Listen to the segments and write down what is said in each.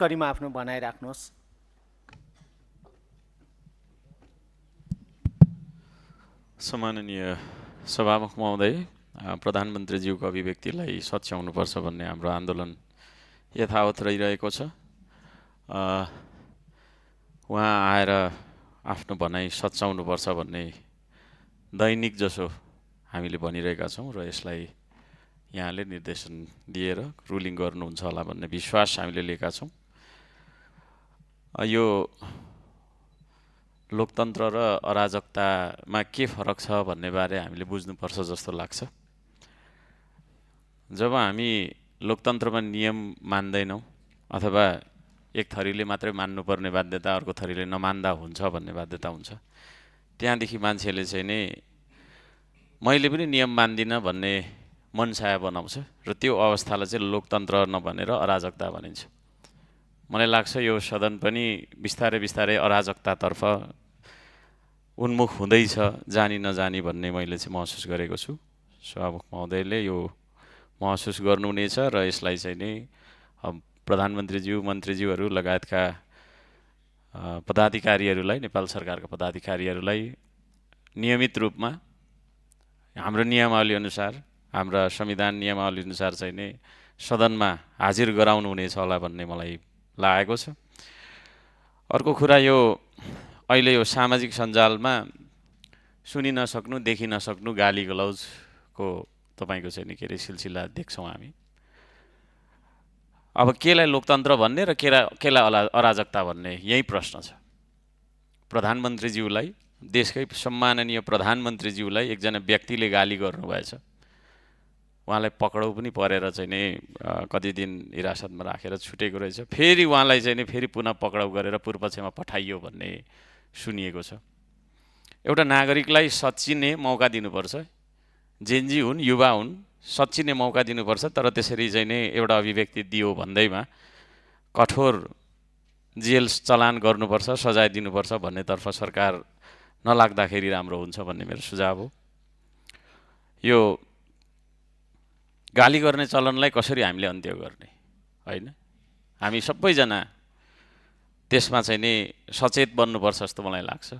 करीमा आफ्नो भनाइ राख्नुहोस्। सम्माननीय सभामुख महोदय, प्रधानमन्त्रीज्यूको अभिव्यक्तिलाई सच्याउनुपर्छ भन्ने हाम्रो आन्दोलन यथावत रहिरहेको छ। उहाँ आएर आफ्नो भनाइ सच्याउनुपर्छ भन्ने दैनिक जसो हामीले भनिरहेका छौँ र यसलाई यहाँले निर्देशन दिएर रुलिङ गर्नुहुन्छ होला भन्ने विश्वास हामीले लिएका छौँ। यो लोकतन्त्र र अराजकतामा के फरक छ भन्ने बारे हामीले बुझ्नुपर्छ जस्तो लाग्छ। जब हामी लोकतन्त्रमा नियम मान्दैनौँ अथवा एक थरीले मात्रै मान्नुपर्ने बाध्यता अर्को थरीले नमान्दा हुन्छ भन्ने बाध्यता हुन्छ, त्यहाँदेखि मान्छेले चाहिँ नि मैले पनि नियम मान्दिनँ भन्ने मनसाय बनाउँछ र त्यो अवस्थालाई चाहिँ लोकतन्त्र नभनेर अराजकता भनिन्छ। मलाई लाग्छ यो सदन पनि बिस्तारै बिस्तारै अराजकतातर्फ उन्मुख हुँदैछ, जानी नजानी भन्ने मैले चाहिँ महसुस गरेको छु। सभामुख महोदयले यो महसुस गर्नुहुनेछ र यसलाई चाहिँ नि प्रधानमन्त्रीज्यू, मन्त्रीज्यूहरू लगायतका पदाधिकारीहरूलाई, नेपाल सरकारका पदाधिकारीहरूलाई नियमित रूपमा हाम्रो नियमावली अनुसार, हाम्रा संविधान नियमावली अनुसार चाहिँ नि सदनमा हाजिर गराउनु हुनेछ होला भन्ने मलाई लागेको छ। अर्को कुरा, यो अहिले यो सामाजिक सञ्जालमा सुनि नसक्नु, देखि नसक्नु गाली गलौजको तपाईँको चाहिँ नि के अरे सिलसिला देख्छौँ हामी। अब केलाई लोकतन्त्र भन्ने र केलाई अराजकता भन्ने, यही प्रश्न छ। प्रधानमन्त्रीज्यूलाई, देशकै सम्माननीय प्रधानमन्त्रीज्यूलाई एकजना व्यक्तिले गाली गर्नुभएछ, उहाँलाई पक्राउ पनि परेर चाहिँ नि कति दिन हिरासतमा राखेर छुटेको रहेछ। फेरि उहाँलाई चाहिँ नि फेरि पुनः पक्राउ गरेर पूर्वपक्षमा पठाइयो भन्ने सुनिएको छ। एउटा नागरिकलाई सच्चिने मौका दिनुपर्छ, जेनजी हुन्, युवा हुन्, सच्चिने मौका दिनुपर्छ। तर त्यसरी चाहिँ नि एउटा अभिव्यक्ति दियो भन्दैमा कठोर जेल चलान गर्नुपर्छ, सजाय दिनुपर्छ भन्नेतर्फ सरकार नलाग्दाखेरि राम्रो हुन्छ भन्ने मेरो सुझाव हो। यो गाली गर्ने चलनलाई कसरी हामीले अन्त्य गर्ने, होइन? हामी सबैजना त्यसमा चाहिँ नि सचेत बन्नुपर्छ जस्तो मलाई लाग्छ।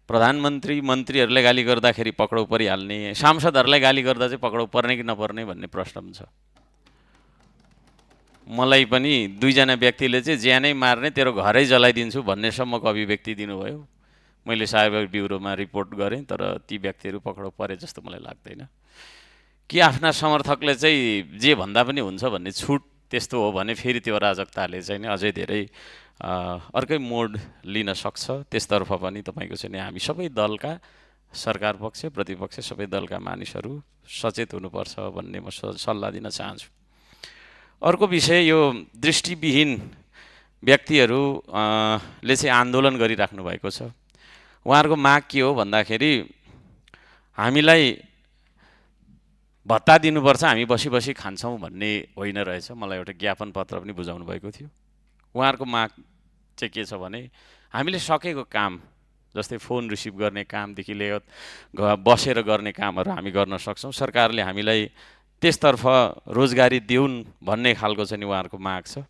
प्रधानमन्त्री, मन्त्रीहरूले गाली गर्दाखेरि पक्राउ परिहाल्ने, सांसदहरूलाई गाली गर्दा चाहिँ पक्राउ पर्ने कि नपर्ने भन्ने प्रश्न पनि छ। मलाई पनि दुईजना व्यक्तिले चाहिँ ज्यानै मार्ने, तेरो घरै जलाइदिन्छु भन्नेसम्मको अभिव्यक्ति दिनुभयो। मैले साइबर ब्युरोमा रिपोर्ट गरेँ, तर ती व्यक्तिहरू पक्राउ परे जस्तो मलाई लाग्दैन। कि आफ्ना समर्थकले चाहिँ जे भन्दा पनि हुन्छ भन्ने छुट त्यस्तो हो भने फेरि त्यो अराजकताले चाहिँ नि अझै धेरै अर्कै मोड लिन सक्छ। त्यसतर्फ पनि तपाईँको चाहिँ नि हामी सबै दलका, सरकार पक्ष, प्रतिपक्ष सबै दलका मानिसहरू सचेत हुनुपर्छ भन्ने म सल्लाह दिन चाहन्छु। अर्को विषय, यो दृष्टिविहीन व्यक्तिहरूले चाहिँ आन्दोलन गरिराख्नु भएको छ। उहाँहरूको माग के हो भन्दाखेरि हामीलाई भत्ता दिनुपर्छ, हामी बसी बसी खान्छौँ भन्ने होइन रहेछ। मलाई एउटा ज्ञापन पत्र पनि बुझाउनु भएको थियो। उहाँहरूको माग चाहिँ के छ भने हामीले सकेको काम, जस्तै फोन रिसिभ गर्ने कामदेखि लिएर बसेर गर्ने कामहरू हामी गर्न सक्छौँ। सरकारले हामीलाई त्यसतर्फ रोजगारी दिउन् भन्ने खालको चाहिँ उहाँहरूको माग छ।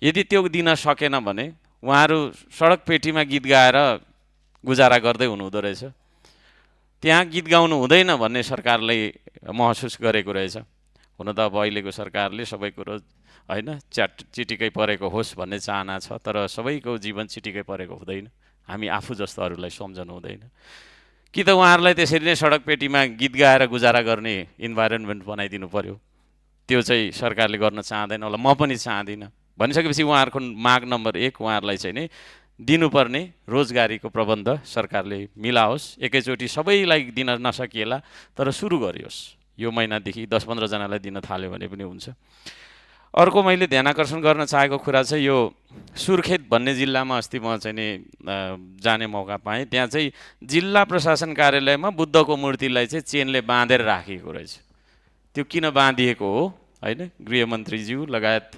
यदि त्यो दिन सकेन भने उहाँहरू सडक पेटीमा गीत गाएर गुजारा गर्दै हुनुहुँदो रहेछ। त्यहाँ गीत गाउनु हुँदैन भन्ने सरकारले महसुस गरेको रहेछ। हुन त अब अहिलेको सरकारले सबै कुरो होइन चिटिकै परेको होस् भन्ने चाहना छ, तर सबैको जीवन चिटिकै परेको हुँदैन। हामी आफू जस्तो अरूलाई सम्झनु हुँदैन। कि त उहाँहरूलाई त्यसरी नै सडक पेटीमा गीत गाएर गुजारा गर्ने इन्भाइरोन्मेन्ट बनाइदिनु पर्यो। त्यो चाहिँ सरकारले गर्न चाहँदैन होला, म पनि चाहदिनँ। भनिसकेपछि उहाँहरूको माग नम्बर 1, उहाँहरूलाई चाहिँ नि दिनुपर्ने रोजगारीको प्रबन्ध सरकारले मिलाओस्। एकैचोटि सबैलाई दिन नसकिएला, तर सुरु गरियोस्। यो महिनादेखि 10-15 जनालाई दिन थाल्यो भने पनि हुन्छ। अर्को मैले ध्यान आकर्षण गर्न चाहेको कुरा चाहिँ यो सुर्खेत भन्ने जिल्लामा अस्ति म चाहिँ नि जाने मौका पाएँ। त्यहाँ चाहिँ जिल्ला प्रशासन कार्यालयमा बुद्धको मूर्तिलाई चाहिँ चेनले बाँधेर राखिएको रहेछ। त्यो किन बाँधिएको हो, होइन? गृहमन्त्रीज्यू लगायत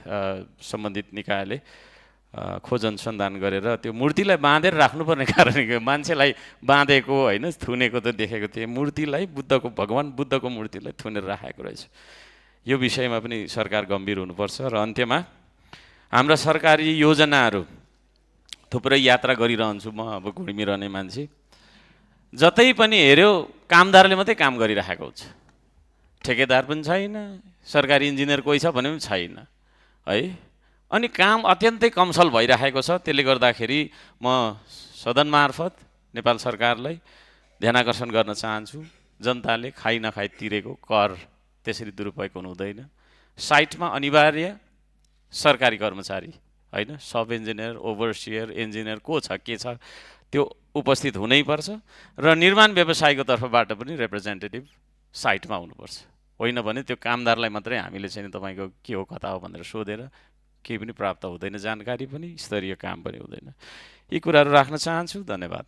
सम्बन्धित निकायले खोज अनुसन्धान गरेर त्यो मूर्तिलाई बाँधेर राख्नुपर्ने कारण मान्छेलाई बाँधेको होइन, थुनेको त देखेको थिएँ। मूर्तिलाई, भगवान बुद्धको मूर्तिलाई थुनेर राखेको रहेछ। यो विषयमा पनि सरकार गम्भीर हुनुपर्छ। र अन्त्यमा हाम्रा सरकारी योजनाहरू थुप्रै यात्रा गरिरहन्छु म, अब घुमिरहने मान्छे, जतै पनि हेऱ्यो कामदारले मात्रै काम गरिराखेको हुन्छ, ठेकेदार पनि छैन, सरकारी इन्जिनियर कोही छ भने पनि छैन है। अनि काम अत्यन्तै कमसल भइराखेको छ। त्यसले गर्दाखेरि म सदन मार्फत नेपाल सरकारलाई ध्यानाकर्षण गर्न चाहन्छु, जनताले खाइ नखाइ तिरेको कर त्यसरी दुरुपयोग हुनु हुँदैन। साइटमा अनिवार्य सरकारी कर्मचारी होइन, सब इन्जिनियर, ओभरसियर, इन्जिनियर को छ के छ त्यो उपस्थित हुनैपर्छ र निर्माण व्यवसायको तर्फबाट पनि रिप्रेजेन्टेटिभ साइटमा हुनुपर्छ। होइन भने त्यो कामदारलाई मात्रै हामीले चाहिँ तपाईँको के हो कता हो भनेर सोधेर केही पनि प्राप्त हुँदैन, जानकारी पनि, स्तरीय काम पनि हुँदैन। यी कुराहरू राख्न चाहन्छु। धन्यवाद।